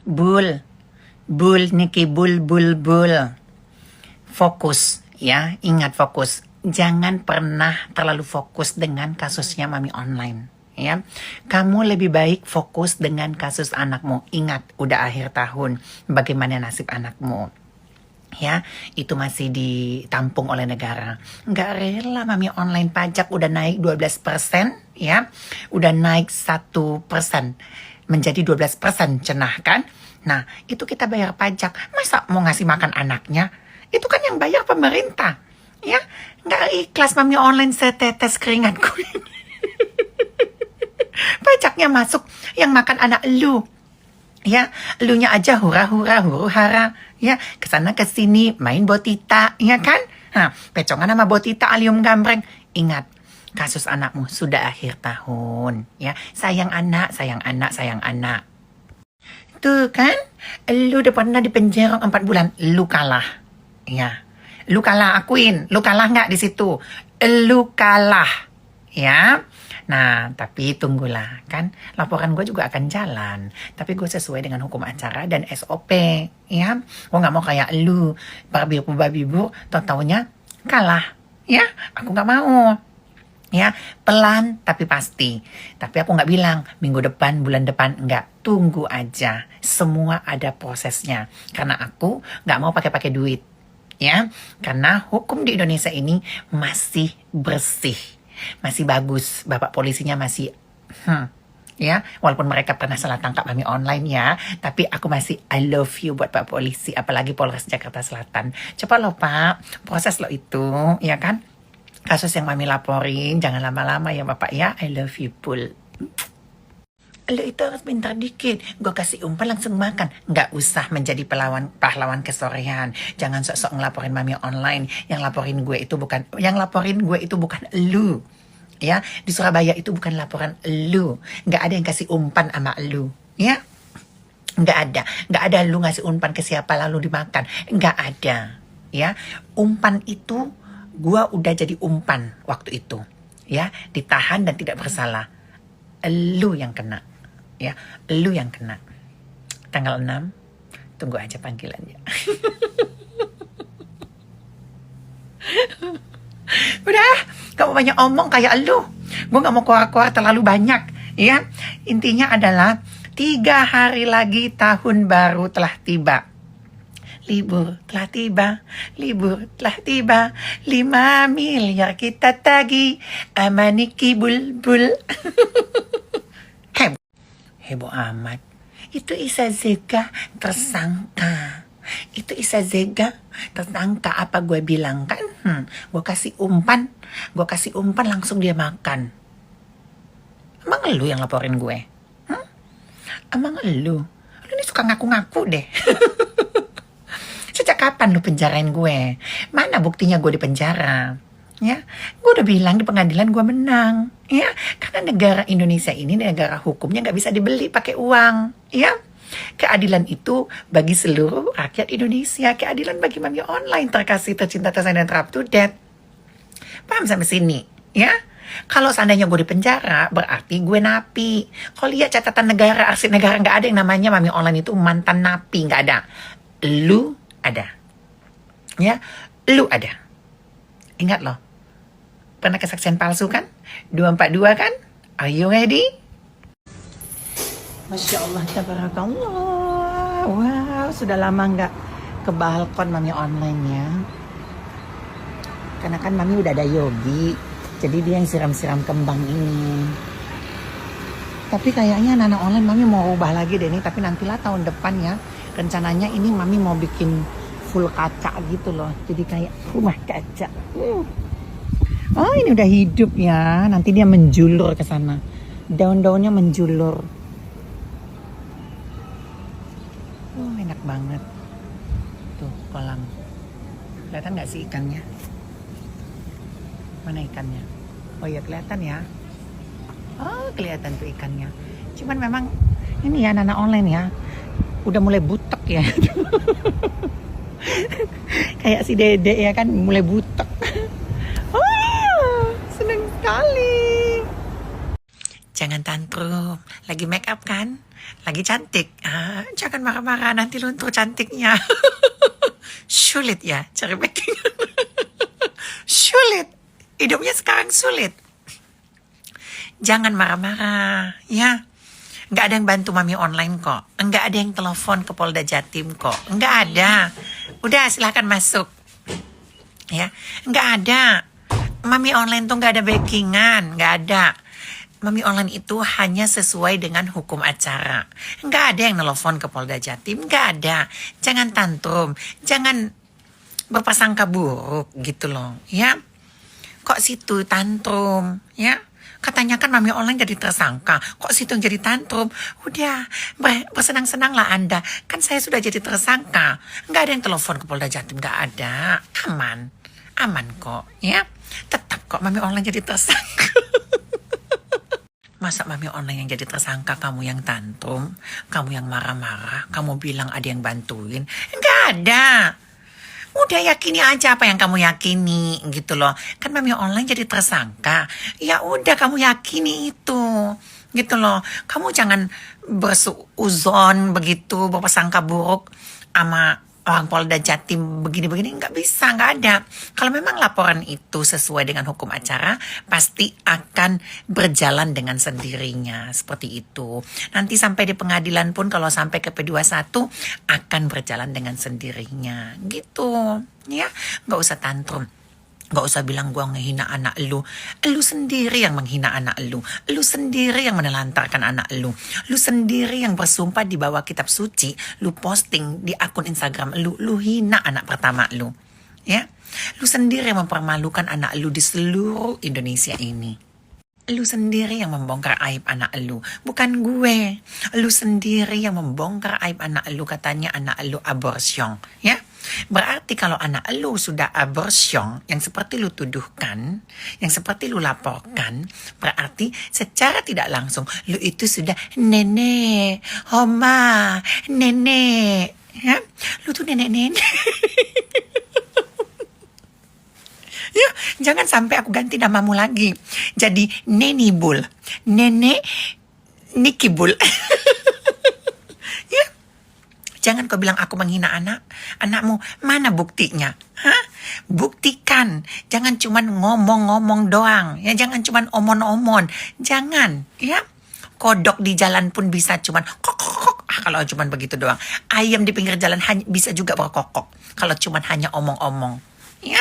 Bul, Niki, bul. Fokus, ya, ingat fokus. Jangan pernah terlalu fokus dengan kasusnya Mami online. Ya, kamu lebih baik fokus dengan kasus anakmu. Ingat, udah akhir tahun, bagaimana nasib anakmu? Ya, itu masih ditampung oleh negara. Nggak rela Mami online pajak udah naik 12%, ya. Udah naik 1% menjadi 12% cenah kan? Nah, itu kita bayar pajak. Masa mau ngasih makan anaknya? Itu kan yang bayar pemerintah. Ya, nggak ikhlas Mami online setetes keringatku ini. Pajaknya masuk, yang makan anak lu. Ya, elunya aja huru-hara, ya, kesana kesini main botita, ya kan? Nah, pecongan sama botita alium gambreng. Ingat, kasus anakmu sudah akhir tahun, ya. Sayang anak. Tuh kan, lu udah pernah di penjara 4 bulan, lu kalah, ya. Lu kalah, akuin, lu kalah nggak di situ? Lu kalah, ya. Nah, tapi tunggulah, kan laporan gue juga akan jalan. Tapi gue sesuai dengan hukum acara dan SOP, ya. Gue gak mau kayak lu, babi bu, tau-taunya kalah, ya. Aku gak mau, ya. Pelan tapi pasti. Tapi aku gak bilang minggu depan, bulan depan, enggak. Tunggu aja, semua ada prosesnya. Karena aku gak mau pakai duit, ya. Karena hukum di Indonesia ini masih bersih, masih bagus. Bapak polisinya masih ya, walaupun mereka pernah salah tangkap Mami online, ya, tapi aku masih I love you buat Pak Polisi, apalagi Polres Jakarta Selatan. Coba lo Pak, proses lo itu, ya kan, kasus yang Mami laporin, jangan lama-lama ya Bapak, ya. I love you Pul. Lo itu harus pintar dikit. Gue kasih umpan langsung makan. Nggak usah menjadi pahlawan kesorean. Jangan sok-sok ngelaporin Mami online. Yang laporin gue itu bukan lu. Ya, di Surabaya itu bukan laporan lu. Nggak ada yang kasih umpan sama lu. Ya, nggak ada lu ngasih umpan ke siapa lalu dimakan. Nggak ada. Ya, umpan itu gue udah jadi umpan waktu itu. Ya, ditahan dan tidak bersalah. Lu yang kena. Ya, lu yang kena. Tanggal 6, tunggu aja panggilannya. Udah, kamu banyak omong kayak lu. Gue gak mau keluar-keluar terlalu banyak, ya. Intinya adalah 3 hari lagi tahun baru telah tiba. Libur telah tiba, 5 miliar kita tagih, amaniki bulbul. Heboh amat. Itu Isa Zega tersangka. Apa gue bilang kan? Gue kasih umpan langsung dia makan. Emang lu yang laporin gue? Emang lu ini suka ngaku-ngaku deh. Sejak kapan lu penjarain gue? Mana buktinya gue di penjara? Ya, gue udah bilang di pengadilan gue menang, ya, karena negara Indonesia ini negara hukumnya nggak bisa dibeli pakai uang, ya. Keadilan itu bagi seluruh rakyat Indonesia, keadilan bagi Mami online, terkasih, tercinta, tersayang, dan terap to death. Paham sampai sini, ya? Kalau seandainya gue di penjara, berarti gue napi. Kalau lihat catatan negara, arsip negara, nggak ada yang namanya Mami online itu mantan napi, nggak ada. Lu ada, ya, lu ada. Ingat loh, pernah kesaksian palsu kan? 242 kan? Are you ready? Masya Allah, tabarakallah. Wow, sudah lama nggak ke balkon Mami online, ya. Karena kan Mami udah ada Yogi, jadi dia yang siram-siram kembang ini. Tapi kayaknya Nana online Mami mau ubah lagi deh nih, tapi nantilah tahun depan, ya. Rencananya ini Mami mau bikin full kaca gitu loh, jadi kayak rumah kaca. Oh, ini udah hidup, ya. Nanti dia menjulur ke sana. Daun-daunnya menjulur. Oh, enak banget. Tuh, kolam. Kelihatan nggak sih ikannya? Mana ikannya? Oh iya, kelihatan ya. Oh, kelihatan tuh ikannya. Cuman memang ini ya, Nana online ya, udah mulai butek ya. Kayak si Dede ya kan, mulai butek. Seneng sekali. jangan tantrum. Lagi make up kan? Lagi cantik. Jangan marah-marah, nanti luntur cantiknya. Sulit ya cari backingan. Sulit. Hidupnya sekarang sulit. Jangan marah-marah, ya. Nggak ada yang bantu Mami online kok. Nggak ada yang telepon ke Polda Jatim kok. Nggak ada. Udah silahkan masuk. Ya, nggak ada. Mami online tuh nggak ada backingan. Nggak ada. Mami online itu hanya sesuai dengan hukum acara. Nggak ada yang nelfon ke Polda Jatim. Nggak ada. Jangan tantrum. Jangan berprasangka buruk gitu loh. Ya. Kok situ tantrum? Ya. Katanya kan Mami online jadi tersangka. Kok situ yang jadi tantrum? Udah, bersenang-senanglah Anda. Kan saya sudah jadi tersangka. Nggak ada yang telepon ke Polda Jatim. Nggak ada. Aman. Aman kok. Ya. Tetap kok Mami online jadi tersangka. Masa Mami online yang jadi tersangka, kamu yang tantrum, kamu yang marah-marah, kamu bilang ada yang bantuin? Nggak ada. Udah yakini aja apa yang kamu yakini gitu loh. Kan Mami online jadi tersangka. Ya udah kamu yakini itu. Gitu loh. Kamu jangan bersuuzon begitu, berprasangka buruk sama orang Polda Jatim begini-begini. Nggak bisa, nggak ada. Kalau memang laporan itu sesuai dengan hukum acara, pasti akan berjalan dengan sendirinya. Seperti itu. Nanti sampai di pengadilan pun kalau sampai ke P21 akan berjalan dengan sendirinya. Gitu. Ya, nggak usah tantrum. Gak usah bilang gua ngehina anak lu. Lu sendiri yang menghina anak lu. Lu sendiri yang menelantarkan anak lu. Lu sendiri yang bersumpah di bawah kitab suci. Lu posting di akun Instagram lu. Lu hina anak pertama lu. Ya. Lu sendiri yang mempermalukan anak lu di seluruh Indonesia ini. Lu sendiri yang membongkar aib anak lu. Bukan gue. Lu sendiri yang membongkar aib anak lu. Katanya anak lu abortion. Ya. Berarti kalau anak lu sudah abortion, yang seperti lu tuduhkan, yang seperti lu laporkan, berarti secara tidak langsung lu itu sudah nenek, oma, nenek. Ya. Lu tuh nenek-nenek. Ya, jangan sampai aku ganti namamu lagi. Jadi Neni Bul. Nenek Niki Bul. Ya. Jangan kau bilang aku menghina anakmu. Mana buktinya? Hah? Buktikan. Jangan cuman ngomong-ngomong doang. Ya, jangan cuman omon-omon. Jangan, ya. Kodok di jalan pun bisa cuman kok. Kalau cuman begitu doang. Ayam di pinggir jalan bisa juga berkokok. Kalau cuman hanya omong-omong. Ya.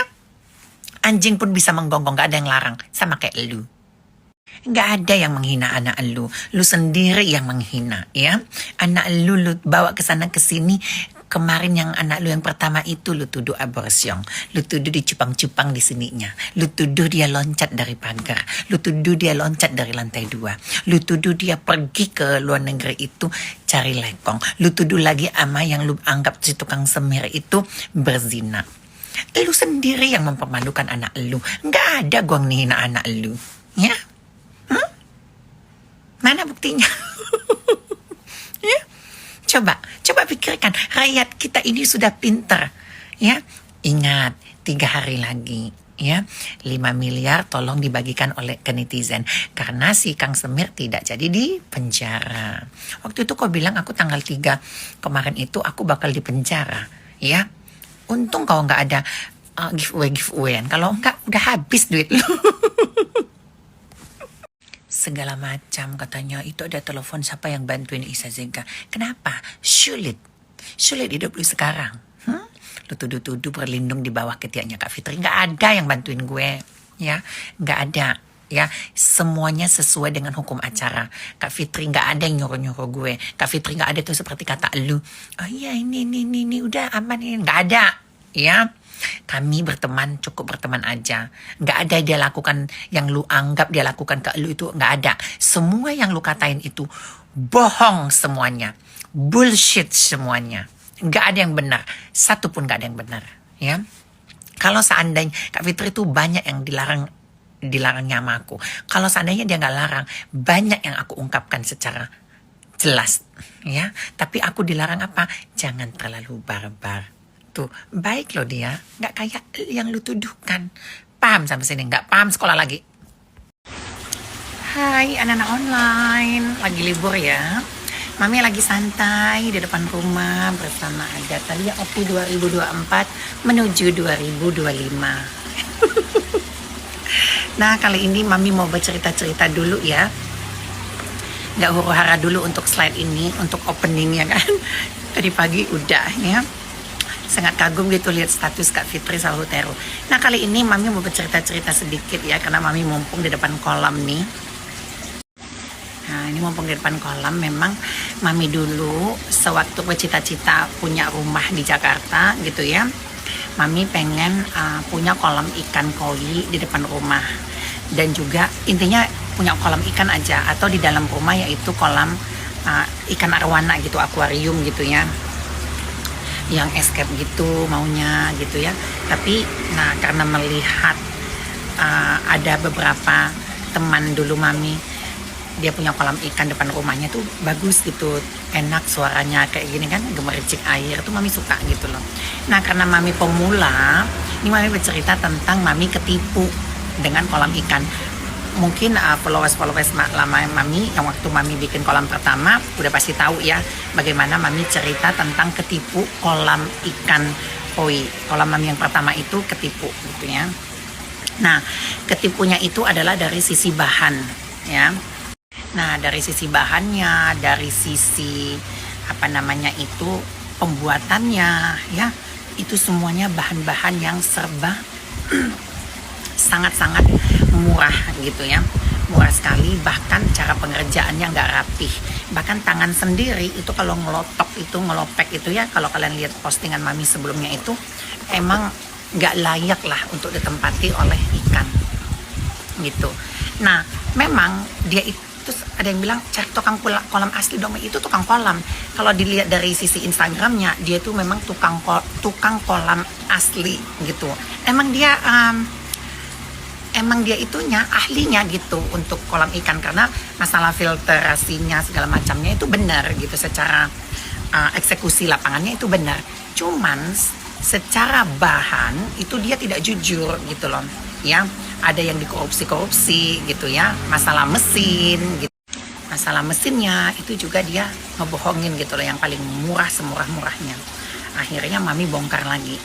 Anjing pun bisa menggonggong, gak ada yang larang. Sama kayak lu. Gak ada yang menghina anak lu. Lu sendiri yang menghina, ya. Anak lu bawa ke sana ke sini. Kemarin yang anak lu yang pertama itu lu tuduh abortion. Lu tuduh dicupang-cupang di sininya. Lu tuduh dia loncat dari pagar. Lu tuduh dia loncat dari lantai 2. Lu tuduh dia pergi ke luar negeri itu cari lekong. Lu tuduh lagi ama yang lu anggap si tukang semir itu berzina. Lu sendiri yang mempermalukan anak lu. Nggak ada gua ngehina anak lu. Ya? Mana buktinya? Ya? Coba pikirkan. Rakyat kita ini sudah pinter. Ya? Ingat, 3 hari lagi. Ya, 5 miliar tolong dibagikan ke netizen. Karena si Kang Semir tidak jadi di penjara. Waktu itu kau bilang aku tanggal 3 kemarin itu aku bakal di penjara. Ya? Untung kalau nggak ada giveawayan. Kalau nggak, udah habis duit lu. Segala macam katanya. Itu ada telepon siapa yang bantuin Isa Zega. Kenapa? Sulit hidup lu sekarang. Lu tuduh-tuduh berlindung di bawah ketiaknya Kak Fitri. Nggak ada yang bantuin gue. Ya, nggak ada. Ya, semuanya sesuai dengan hukum acara. Kak Fitri nggak ada yang nyuruh-nyuruh gue. Kak Fitri nggak ada tuh seperti kata lu. Oh iya ini udah aman ini. Nggak ada. Ya, kami berteman, cukup berteman aja. Nggak ada dia lakukan yang lu anggap dia lakukan ke lu itu. Nggak ada. Semua yang lu katain itu bohong semuanya. Bullshit semuanya. Nggak ada yang benar. Satu pun nggak ada yang benar. Ya, kalau seandainya Kak Fitri itu banyak yang dilarangnya sama aku. Kalau seandainya dia nggak larang, banyak yang aku ungkapkan secara jelas, ya. Tapi aku dilarang apa? Jangan terlalu barbar. Tuh, baik loh dia, nggak kayak yang lu tuduhkan. Paham sampai sini? Nggak paham sekolah lagi. Hai anak-anak online, lagi libur ya. Mami lagi santai di depan rumah bersama Talia Opti 2024 menuju 2025. Nah, kali ini Mami mau bercerita-cerita dulu ya. Nggak huru-hara dulu untuk slide ini, untuk openingnya kan. Tadi pagi udah ya. Sangat kagum gitu lihat status Kak Fitri Salhutero. Nah, kali ini Mami mau bercerita-cerita sedikit ya, karena Mami mumpung di depan kolam nih. Nah, ini mumpung di depan kolam, memang Mami dulu sewaktu bercita-cita punya rumah di Jakarta gitu ya. Mami pengen punya kolam ikan koi di depan rumah. Dan juga intinya punya kolam ikan aja, atau di dalam rumah yaitu kolam ikan arwana gitu, akuarium gitu ya. Yang escape gitu maunya gitu ya. Tapi nah, karena melihat ada beberapa teman dulu Mami, dia punya kolam ikan depan rumahnya tuh bagus gitu, enak suaranya kayak gini kan, gemericik air tuh Mami suka gitu loh. Nah, karena Mami pemula, ini Mami bercerita tentang Mami ketipu dengan kolam ikan. Mungkin followers lama Mami yang waktu Mami bikin kolam pertama udah pasti tahu ya bagaimana Mami cerita tentang ketipu kolam ikan koi. Kolam Mami yang pertama itu ketipu gitu ya. Nah, ketipunya itu adalah dari sisi bahan ya. Nah, dari sisi bahannya, dari sisi itu pembuatannya ya, itu semuanya bahan-bahan yang serba sangat-sangat murah gitu ya, murah sekali. Bahkan cara pengerjaannya nggak rapih, bahkan tangan sendiri itu kalau ngelopek itu ya, kalau kalian lihat postingan Mami sebelumnya itu emang nggak layak lah untuk ditempati oleh ikan gitu. Nah, memang dia itu, terus ada yang bilang cari tukang kolam asli dong, itu tukang kolam. Kalau dilihat dari sisi Instagramnya, dia itu memang tukang kolam asli gitu. Emang dia itunya ahlinya gitu untuk kolam ikan, karena masalah filterasinya segala macamnya itu benar gitu, secara eksekusi lapangannya itu benar. Cuman secara bahan itu dia tidak jujur gitu loh ya. Ada yang dikorupsi gitu ya, masalah mesin gitu. Masalah mesinnya itu juga dia ngebohongin gitu loh, yang paling murah semurah-murahnya. Akhirnya Mami bongkar lagi.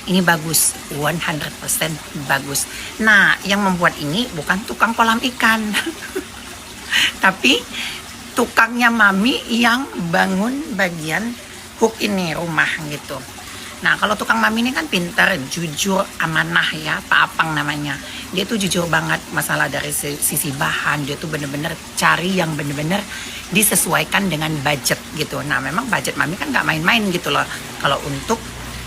Ini bagus, 100% bagus. Nah, yang membuat ini bukan tukang kolam ikan. Tapi tukangnya Mami yang bangun bagian hook ini rumah gitu. Nah, kalau tukang Mami ini kan pintar, jujur, amanah ya, Pak Apang namanya. Dia tuh jujur banget masalah dari sisi bahan. Dia tuh bener-bener cari yang bener-bener disesuaikan dengan budget gitu. Nah, memang budget Mami kan nggak main-main gitu loh. Kalau untuk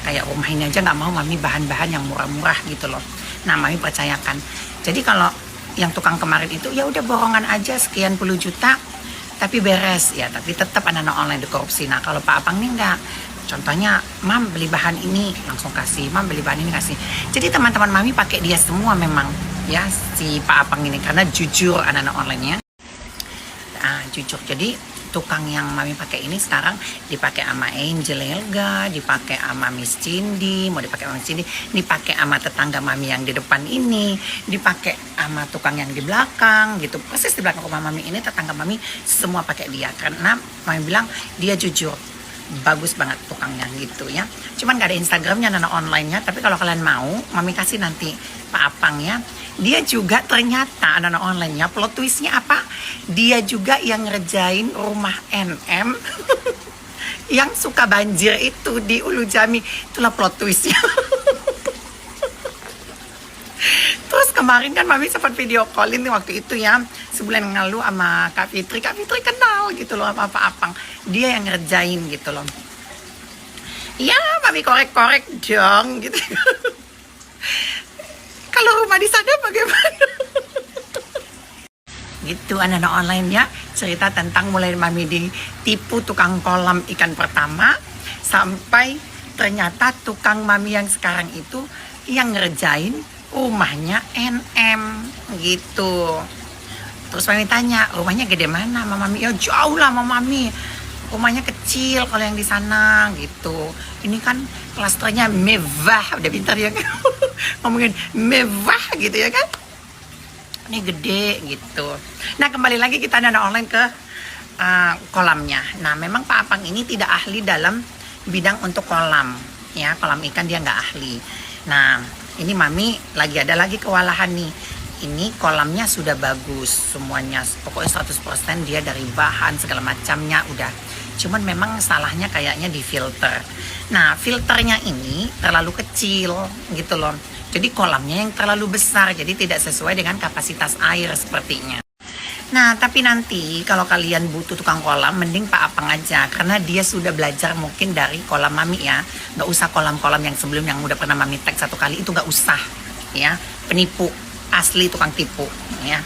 kayak rumah ini aja nggak mau Mami bahan-bahan yang murah-murah gitu loh. Nah, Mami percayakan. Jadi kalau yang tukang kemarin itu ya udah borongan aja sekian puluh juta, tapi beres ya. Tapi tetap anak-anak online dikorupsi. Nah, kalau Pak Apang ini enggak. Contohnya, Mam beli bahan ini langsung kasih, Mam beli bahan ini kasih. Jadi teman-teman Mami pakai dia semua memang ya, si Pak Apang ini, karena jujur anak-anak online-nya. Jujur. Jadi tukang yang Mami pakai ini sekarang dipakai sama Angel Elga, dipakai sama Miss Cindy, mau dipakai sama Miss Cindy, dipakai sama tetangga Mami yang di depan ini, dipakai sama tukang yang di belakang gitu. Persis di belakang rumah Mami ini tetangga Mami semua pakai dia, karena Mami bilang dia jujur. Bagus banget tukangnya gitu ya. Cuman gak ada Instagramnya anak online-nya, tapi kalau kalian mau Mami kasih nanti Pak Apang ya. Dia juga ternyata anak online-nya, plot twistnya apa? Dia juga yang ngerjain rumah NM yang suka banjir itu di Ulu Jami. Itulah plot twistnya. Terus kemarin kan Mami sempat video callin waktu itu ya, sebulan yang lalu sama Kak Fitri. Kak Fitri kenal gitu loh sama Pak Apang. Dia yang ngerjain gitu loh. Ya, Mami korek-korek dong gitu. Kalau rumah di sana bagaimana? Gitu anak-anak online ya, cerita tentang mulai Mami ditipu tukang kolam ikan pertama, sampai ternyata tukang Mami yang sekarang itu yang ngerjain rumahnya NM gitu. Terus Mami tanya, rumahnya gede mana Mama Mami? Ya jauh lah Mama Mami, rumahnya kecil kalau yang di sana gitu. Ini kan klasternya mewah, udah pintar ya kan? Ngomongin mewah gitu ya kan. Ini gede gitu. Nah, kembali lagi kita nana online ke kolamnya. Nah, memang Pak Apang ini tidak ahli dalam bidang untuk kolam. Ya, kolam ikan dia nggak ahli. Nah, ini Mami lagi ada lagi kewalahan nih. Ini kolamnya sudah bagus semuanya. Pokoknya 100% dia dari bahan segala macamnya udah. Cuman memang salahnya kayaknya di filter. Nah, filternya ini terlalu kecil gitu loh. Jadi kolamnya yang terlalu besar, jadi tidak sesuai dengan kapasitas air sepertinya. Nah, tapi nanti kalau kalian butuh tukang kolam, mending Pak Apang aja. Karena dia sudah belajar mungkin dari kolam Mami ya. Nggak usah kolam-kolam yang sebelum yang udah pernah Mami tag 1 kali, itu nggak usah. Ya, penipu, asli tukang tipu. Ya,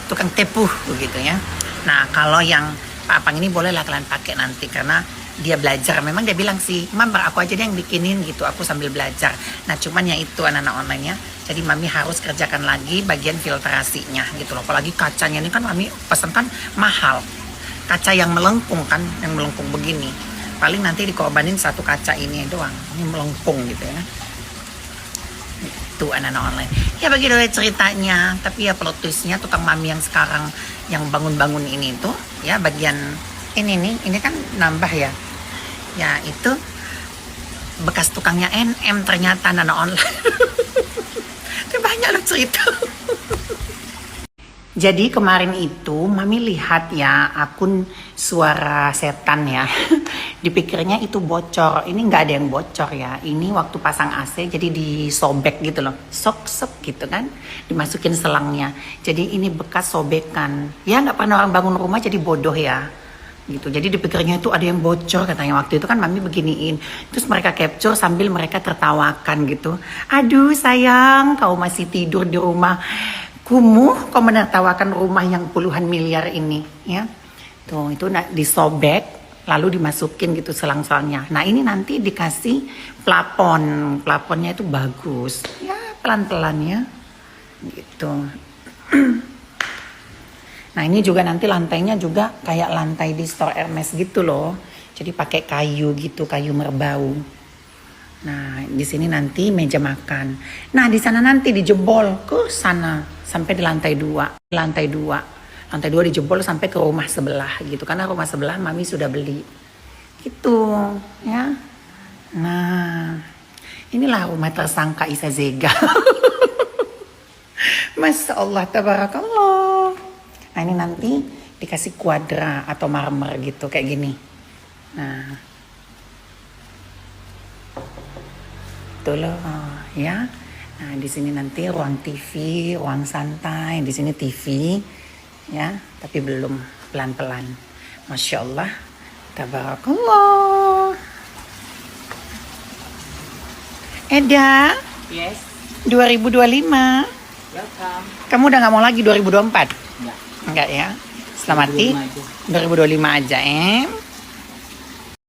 tukang tipu begitu ya. Nah, kalau yang Pak Apang ini bolehlah kalian pakai nanti karena dia belajar. Memang dia bilang sih, Mam, aku aja deh yang bikinin gitu, aku sambil belajar. Nah, cuman ya itu anak-anak online ya. Jadi Mami harus kerjakan lagi bagian filtrasinya gitu loh. Apalagi kacanya ini kan Mami pesan kan mahal. Kaca yang melengkung kan, yang melengkung begini. Paling nanti dikorbanin 1 kaca ini doang. Ini melengkung gitu ya. Itu anak-anak online. Ya begitu ceritanya. Tapi ya plot twistnya tukang Mami yang sekarang yang bangun-bangun ini tuh ya bagian ini kan nambah ya. Ya itu bekas tukangnya NM ternyata anak online. Itu banyak loh cerita. Jadi kemarin itu Mami lihat ya akun suara setan ya. Dipikirnya itu bocor. Ini nggak ada yang bocor ya. Ini waktu pasang AC jadi disobek gitu loh. Sok gitu kan. Dimasukin selangnya. Jadi ini bekas sobekan. Ya nggak pernah orang bangun rumah jadi bodoh ya. Gitu. Jadi dipikirnya itu ada yang bocor katanya. Waktu itu kan Mami beginiin. Terus mereka capture sambil mereka tertawakan gitu. Aduh sayang, kau masih tidur di rumah kumuh, kau menertawakan rumah yang puluhan miliar ini ya. Tuh itu disobek lalu dimasukin gitu selang-selangnya. Nah, ini nanti dikasih plafon. Plafonnya itu bagus. Ya, pelan-pelan ya. Gitu. Nah, ini juga nanti lantainya juga kayak lantai di store Hermes gitu loh. Jadi pakai kayu gitu, kayu merbau. Nah, di sini nanti meja makan. Nah, di sana nanti dijebol ke sana sampai di lantai 2. Lantai 2. Lantai 2 dijebol sampai ke rumah sebelah gitu. Karena rumah sebelah Mami sudah beli. Gitu, ya. Nah, inilah rumah tersangka Isa Zega. Masya Allah, tabarakallah. Nah, ini nanti dikasih kuadra atau marmer gitu kayak gini. Nah, tuh loh ya. Nah, di sini nanti ruang TV, ruang santai. Di sini TV ya, tapi belum, pelan-pelan. Masya Allah, tabarakallah. Eda. Yes. 2025. Welcome. Kamu udah nggak mau lagi 2024? Enggak. Enggak ya. Selamat 2025 aja. 2025 aja,